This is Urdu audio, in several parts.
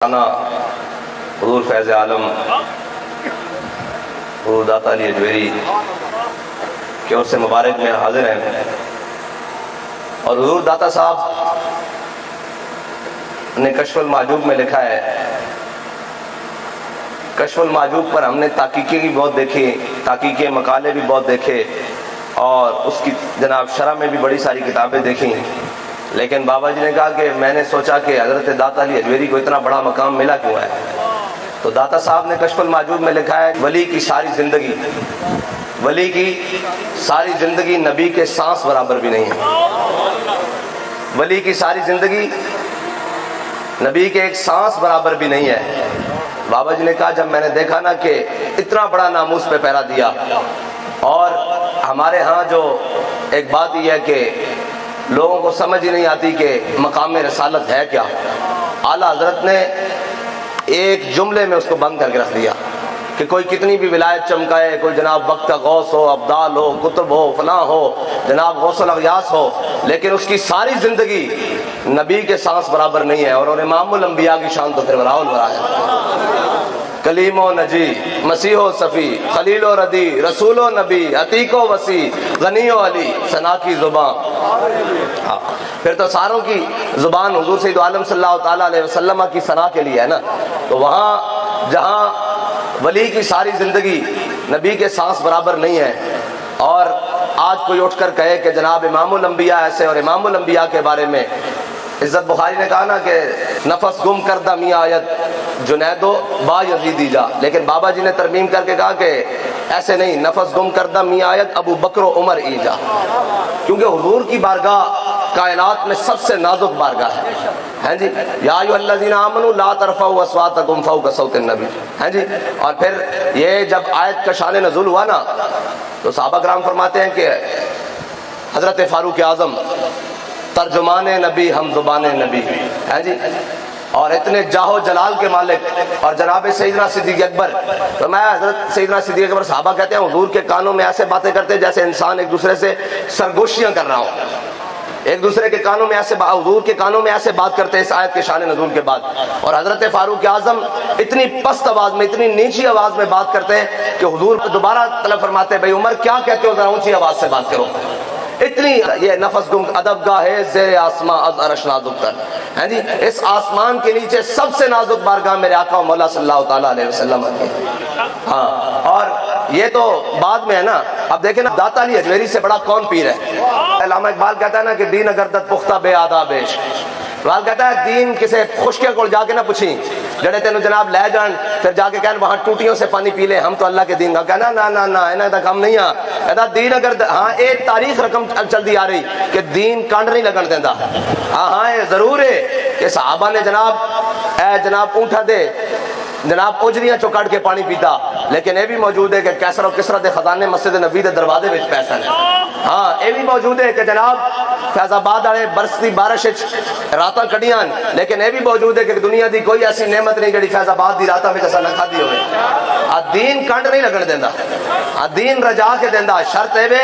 حضور فیض عالم حضور داتا علی اجویری کے عرص مبارک میں حاضر ہیں، اور حضور داتا صاحب نے کشف المعجوب میں لکھا ہے. کشف المعجوب پر ہم نے تحقیقیں بھی بہت دیکھی، تحقیقیں مقالے بھی بہت دیکھے، اور اس کی جناب شرح میں بھی بڑی ساری کتابیں دیکھیں. لیکن بابا جی نے کہا کہ میں نے سوچا کہ حضرت داتا علی اجویری کو اتنا بڑا مقام ملا کیوں ہے. تو داتا صاحب نے کشف المعجوب میں لکھا ہے، ولی کی ساری زندگی نبی کے سانس برابر بھی نہیں ہے. ولی کی ساری زندگی نبی کے ایک سانس برابر بھی نہیں ہے. بابا جی نے کہا جب میں نے دیکھا نا کہ اتنا بڑا ناموس پہ پہرا دیا، اور ہمارے ہاں جو ایک بات یہ ہے کہ لوگوں کو سمجھ ہی نہیں آتی کہ مقام رسالت ہے کیا، اعلیٰ حضرت نے ایک جملے میں اس کو بند کر کے رکھ دیا کہ کوئی کتنی بھی ولایت چمکائے، کوئی جناب وقت کا غوث ہو، ابدال ہو، قطب ہو، فلاں ہو، جناب غوث الاغیاث ہو، لیکن اس کی ساری زندگی نبی کے سانس برابر نہیں ہے. اور امام الانبیاء کی شان تو پھر وراء الورا ہے. کلیم و نجی، مسیح و صفی، خلیل و ردی، رسول و نبی، عتیق و وسیع، غنی و علی، ثنا کی زبان. پھر تو ساروں کی زبان حضور سید عالم صلی اللہ تعالیٰ علیہ وسلم کی ثنا کے لیے ہے نا. تو وہاں جہاں ولی کی ساری زندگی نبی کے سانس برابر نہیں ہے، اور آج کوئی اٹھ کر کہے کہ جناب امام الانبیاء ایسے، اور امام الانبیاء کے بارے میں عزت بخاری نے کہا نا کہ نفس گم کردہ میاں آیت جنید و با یزیدی جا، لیکن بابا جی نے ترمیم کر کے کہا کہ ایسے نہیں، نفس گم کردہ میاں آیت ابو بکر و عمر ای جا، کیونکہ حضور کی بارگاہ کائنات میں سب سے نازک بارگاہ ہے جی. یا ایھا الذین آمنوا لا ترفعوا اصواتکم فوق صوت النبی ہے جی. اور پھر یہ جب آیت کا شان نزول ہوا نا، تو صحابہ کرام فرماتے ہیں کہ حضرت فاروق اعظم ترجمان نبی ہم زبان نبی ہے جی، اور اتنے جاہ و جلال کے مالک، اور جناب سیدنا صدیق اکبر. فرمایا حضرت سیدنا صدیق اکبر صحابہ کہتے ہیں حضور کے کانوں میں ایسے باتیں کرتے جیسے انسان ایک دوسرے سے سرگوشیاں کر رہا ہو، ایک دوسرے کے کانوں میں ایسے حضور کے کانوں میں ایسے بات کرتے اس آیت کے شان نزول کے بعد. اور حضرت فاروق اعظم اتنی پست آواز میں، اتنی نیچی آواز میں بات کرتے ہیں کہ حضور دوبارہ طلب فرماتے ہیں بھائی عمر کیا کہتے ہو، ذرا اونچی آواز سے بات کرو. اتنی یہ نفس گم ادب گاہ ہے زیر آسمان از عرش نازک تر ہے جی. اس آسمان کے نیچے سب سے نازک بارگاہ میرے آقا و مولا صلی اللہ تعالیٰ علیہ وسلم کی. ہاں، اور یہ تو بعد میں ہے نا. اب دیکھیں نا داتا علی اجویری سے بڑا کون پیر ہے. علامہ اقبال کہتا ہے نا کہ دین اگردت پختہ بے آداب عشق. اقبال کہتا ہے دین کسے خشکے کو جا کے نہ پوچھیں جڑے تینوں جناب لے جان پھر جا کے کہن وہاں ٹوٹیوں سے پانی پی لیں، ہم تو اللہ کے دین کا کہنا نا نا نا انہیں تک ہم نہیں ہاں. کہتا دین اگر ہاں ایک تاریخ رقم چل دی آ رہی کہ دین کانڈ نہیں لگن دینا. ہاں یہ ضرور ہے کہ صحابہ نے جناب اے جناب اونٹا دے جناب اجریاں چو کٹ کے پانی پیتا، لیکن یہ بھی موجود ہے کہ کیسر و کسرا دے خزانے مسجد نبی دے دروازے وچ پیسہ ہے. ہاں یہ بھی موجود ہے کہ جناب فیض آباد والے برستی بارش راتاں کڈیاں، لیکن یہ بھی موجود ہے کہ دنیا دی کوئی ایسی نعمت نہیں جڑی فیض آباد دی راتاں وچ اساں نہ کھادی ہوئے. دین کنڈ نہیں لگن دیندا، دین رجا کے دیندا. شرط ہے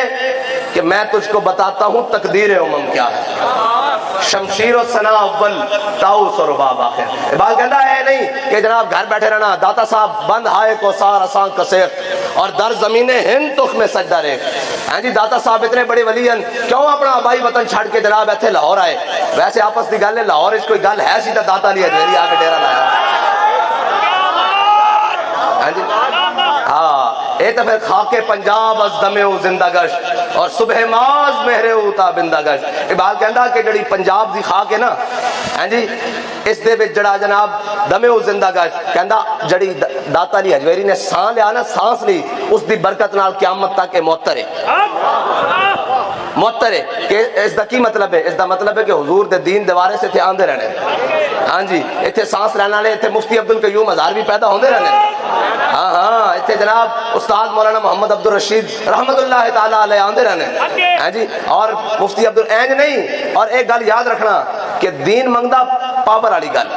کہ میں تجھ کو بتاتا ہوں تقدیر امم کیا ہے. شمشیر و ثنا اول طاؤس و رباب آخر. اقبال کہتا ہے نہیں کہ جناب گھر بیٹھے رہنا. داتا صاحب بند ہائے کو سار آسان کسیق اور در زمین ہند تخ میں سجدہ ریک. ہاں جی داتا صاحب اتنے بڑے ولی ہیں، کیوں اپنا آبائی وطن چھڑ کے جناب ایتھے لاہور آئے. ویسے آپس کی گل ہے لاہور اس کوئی گل ہے سیدھا داتا علی اجویری آ کے ڈیرا لایا. ہاں جی ہاں اے تو پھر خاک پنجاب از دمے او زندہ گشت اور صبح ماز مہرے اوتا بندہ گشت. اقبال کہندا کہ جڑی پنجاب دی خاک ہے نا ہاں جی اس دے وچ جڑا جناب دمے او زندہ گشت، کہندا جڑی داتا علی اجویری نے سانس لیا نا، سانس لی اس دی برکت نال قیامت تک معطر ہے. معطر ہے کہ اس دا کی مطلب ہے؟ اس دا مطلب ہے کہ حضور دے دین دیوارے سے تھے آندے رہنے. ہاں جی اتنے سانس لینے والے اتنے مفتی عبدالقیوم ہزاروی پیدا ہوندے رہنے. ہاں ہاں اتنے جناب استاد مولانا محمد عبدالرشید رحمت اللہ تعالیٰ علیہ آندے رہنے. ہاں جی اور مفتی عبد اینج نہیں. اور ایک گل یاد رکھنا کہ دین منگدا پاور والی گل،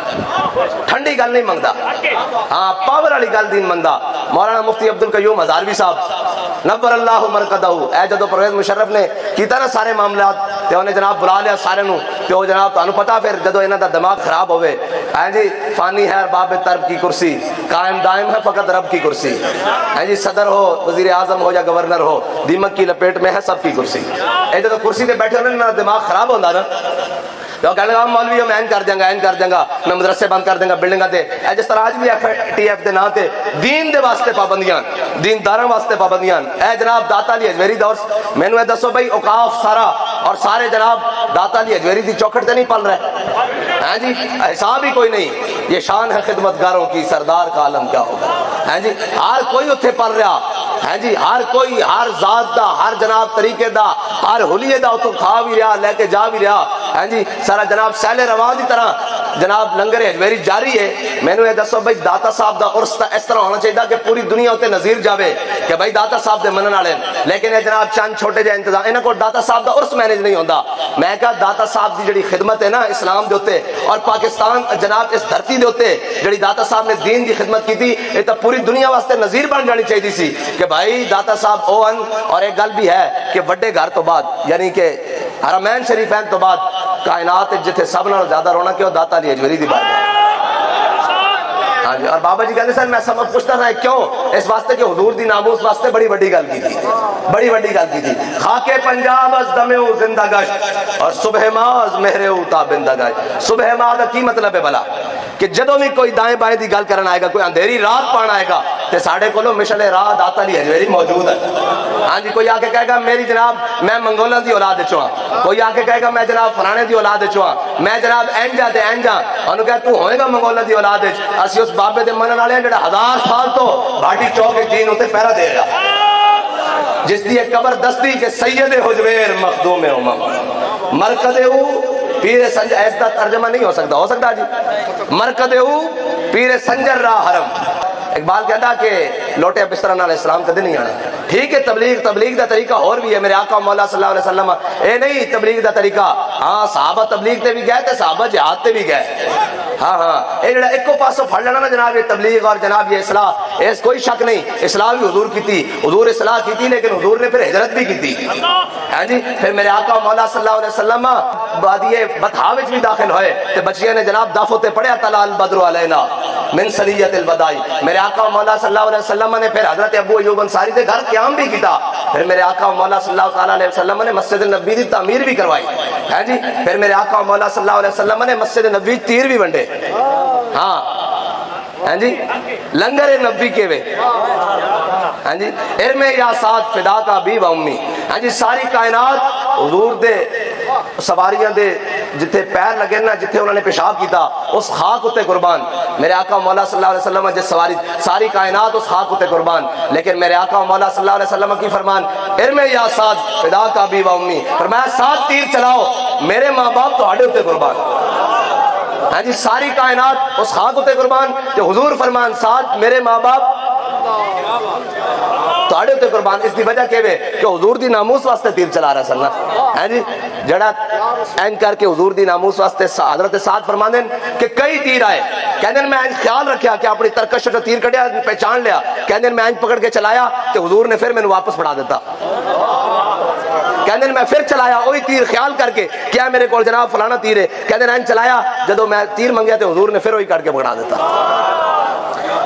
ٹھنڈی گل نہیں منگدا. ہاں پاور والی گل دین منگدا. مولانا مفتی عبدالقیوم ہزاروی صاحب نبر اللہ مرقدہو، اے جدو پرویز مشرف نے کیتا نا سارے معاملات تے انہیں جناب بلا لیا سارے نو تے وہ جناب تانوں پتا پھر جدو انہاں دا دماغ خراب ہوئے ہیں جی فانی ہے باب ترب کی کرسی، قائم دائم ہے فقط رب کی کرسی، ہیں جی صدر ہو وزیر اعظم ہو یا گورنر ہو دیمک کی لپیٹ میں ہے سب کی کرسی، اے جدو کرسی تے بیٹھے ہونے نا دماغ خراب ہوندا نا تو کہنے لگا مولوی میں این کر دیں گا میں مدرسے بند کر دیں گا بلڈنگاں تے اے جس طرح آج بھی ٹی ایف دے نا تے دین دے واسطے پابندیاں دین داراں واسطے پابندیاں اے جناب داتا علی اجمیری دور مینوں اے دسو بھائی اوقاف سارا اور سارے جناب داتا علی اجمیری دی چوکھٹ تے نہیں پل رہے ہیں جی حساب ہی کوئی نہیں، یہ شان ہے خدمتگاروں کی سردار کا عالم کیا ہوگا ہیں جی، ہر کوئی اتھے پل رہا ہے جی، ہر کوئی ہر ذات دا ہر جناب طریقے دا ہر حلیے دا تو کھا بھی رہا لے کے جا بھی رہا ہے جی، سارا جناب سیل روان دی طرح جناب لنگر اجمیری جاری ہے۔ میں نے دسو بھائی داتا صاحب دا عرس اس طرح ہونا چاہیے کہ پوری دنیا ہوتے نظیر جاوے کہ بھائی داتا صاحب دے منن والے، لیکن یہ جناب چند چھوٹے جے انتظام انہاں کو داتا صاحب دا عرس مینج نہیں ہوندا۔ میں کہا داتا صاحب دی جڑی خدمت ہے نا اسلام دے اوتے اور پاکستان جناب اس دھرتی دے اوتے جڑی داتا صاحب نے دین دی خدمت کی تھی یہ تو پوری دنیا واسطے نظیر بن جانی چاہیے سی کہ بھائی داتا صاحب اوہن۔ اور ایک گل بھی ہے کہ بڑے گھر تو بعد یعنی کہ حرمین شریفین تو بعد کائنات جتھے سب نال زیادہ رونا کیوں داتا علی اجمیری دی بات ہے۔ ہاں جی، اور بابا جی کہتے سر میں سمجھ پوچھتا تھا کیوں؟ اس واسطے کہ حضور دی ناموس واسطے بڑی بڑی گل کی تھی، بڑی بڑی گل کی تھی۔ خاک پنجاب از دمے او زندہ گشت اور صبح ماز مہرے او تابندہ گشت۔ صبح ماز کی مطلب ہے بلا کہ جدوں بھی کوئی دائیں بائیں دی گل کرنا آئے گا، کوئی اندھیری رات پانا آئے گا تے ساڑھے کولو مشل رات داتا علی اجمیری موجود ہے۔ ہاں جی، کوئی آ کے کہے گا میری جناب میں منگولوں دی اولاد چوں ہاں، کوئی آ کے کہے گا میں جناب فلانے دی اولاد چوں ہاں، میں جناب اینجا تے اینجا، انہوں کہا تو ہوئے گا منگولوں دی اولاد وچ، اسی اس بابے دے منن والے جڑا 1000 سال تو بھاٹی چوک دین ہوتے پہرا دے رہا، جس دی قبر دستی کہ سید حجویر مخدوم امم مرکز او پیر سنجر، ایسا ترجمہ نہیں ہو سکتا جی، مرکز او پیر سنجر را حرم۔ اقبال کہتا کہ لوٹے بستر نال اسلام کدے نہیں آنا۔ ٹھیک ہے تبلیغ دا طریقہ اور بھی ہے، میرے آقا مولا صلی اللہ علیہ وسلم اے نہیں تبلیغ دا طریقہ، ہاں صحابہ تبلیغ تے بھی گئے تے صحابہ جہاد تے بھی گئے، ہاں اے جڑا ایکو پاسو پھڑ لینا نا جناب یہ تبلیغ اور جناب یہ اصلاح، اس کوئی شک نہیں اصلاح بھی حضور کی تھی، حضور اصلاح کی تھی لیکن حضور نے پھر ہجرت بھی کی تھی، ہاں جی، پھر میرے آقا مولا صلی اللہ علیہ وسلم وادی بطحا وچ بھی داخل ہوئے تے بچیاں نے جناب دافو تے پڑھیا طلع البدر علینا من سلیت الوداعی۔ میرے آقا مولا صلی اللہ علیہ وسلم نے پھر حضرت ابو ایوب انصاری دے گھر قیام بھی کیتا، پھر میرے آقا مولا صلی اللہ علیہ وسلم نے مسجد نبوی دی تعمیر بھی کروائی، ہاں جی، پھر میرے آقا مولا صلی اللہ علیہ وسلم نے مسجد نبوی تیر بھی ونڈے، ہاں جی، لنگر نبی کے وے، ہاں جی، ارم یا ساتھ فدا کا بھی و امی، ہاں جی، ساری کائنات حضور دے سواریاں دے جتھے پیر لگے نا جتھے انہوں نے پیشاب کیتا اس خاک اتے قربان۔ میرے آقا مولا صلی اللہ علیہ وسلم جس سواری ساری کائنات اس خاک اتے قربان، لیکن میرے آقا مولا صلی اللہ علیہ وسلم کی فرمان ارم یا سعد فدا کا بھی و امی، فرمایا 7 تیر چلاؤ میرے ماں باپ تہاڈے اتے قربان، ہاں جی، ساری کائنات اس خاک اتے قربان کہ حضور فرمان 7 میرے ماں باپ تہاڈے تے قربان۔ اس دی وجہ کہ حضور دی ناموس واسطے تیر چلا رہا سن، ہے جی، جڑا این کر کے حضور دی ناموس واسطے حضرت سعد فرماندے کہ کئی تیر آئے، کہندے میں خیال رکھیا کہ اپنی ترکش جو تیر کڈیا پہچان لیا، کہندے میں پکڑ کے چلایا کہ حضور نے پھر مینوں واپس پڑھا دیتا، کہندے میں پھر چلایا وہی تیر خیال کر کے کیا میرے کول جناب فلانا تیر ہے، کہندے میں چلایا جدو میں تیر منگیا تو حضور نے پھر وہی کٹ کے پکڑا دیتا۔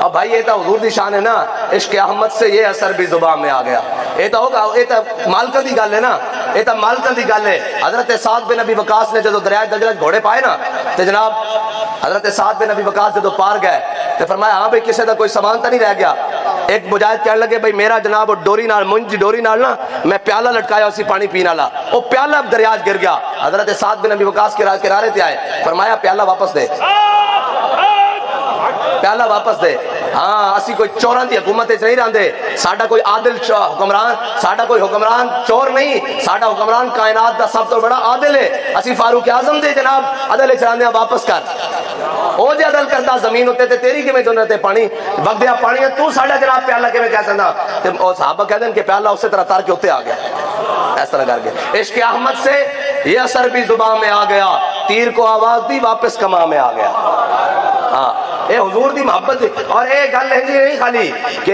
اب بھائی یہ تو حضور دی شان ہے نا، عشق احمد سے یہ اثر بھی زبان میں آ گیا، یہ تو ہوگا، یہ تو مالکہ دی گل ہے نا، یہ تو مالکہ دی گل ہے۔ حضرت سعد بن ابی وقاص نے جدو دریائے دجلہ گھوڑے پائے نا تو جناب حضرت سعد بن ابی وقاص جدو پار گئے تو فرمایا ہاں بھائی کسی دا کوئی سامان تو نہیں رہ گیا۔ ایک مجاہد کہنے لگے بھائی میرا جناب ڈوری نال منج ڈوری نال نا میں پیالہ لٹکایا اسی پانی پینا والا، وہ پیالہ دریا گر گیا۔ حضرت سعد بن ابی وقاص کے کنارے تے آئے، فرمایا پیالہ واپس دے، پیالہ واپس دے، ہاں اسی کوئی چوراں دی حکومت نہیں رہندے، ساڈا کوئی عادل حکمران، ساڈا کوئی حکمران چور نہیں، ساڈا حکمران کائنات دا سب تو بڑا عادل ہے، اسی فاروق اعظم دے جناب عدل چراندے واپس کر، او جے عدل کردا زمین ہوتے تے تیری کیویں جنت تے پانی بگدیا پانی ہے، تو ساڈا جناب پیالہ کیویں کہہ سکدا؟ تے او صحابہ کہندے کہ پیالہ اسی طرح تار کے اوتے آ گیا، اس طرح کر کے عشق احمد سے یہ اثر بھی زبان میں آ گیا، تیر کو آواز دی واپس کما میں آ گیا۔ ہاں اے حضور دی محبت اور اے گل ہے جی نہیں خالی کہ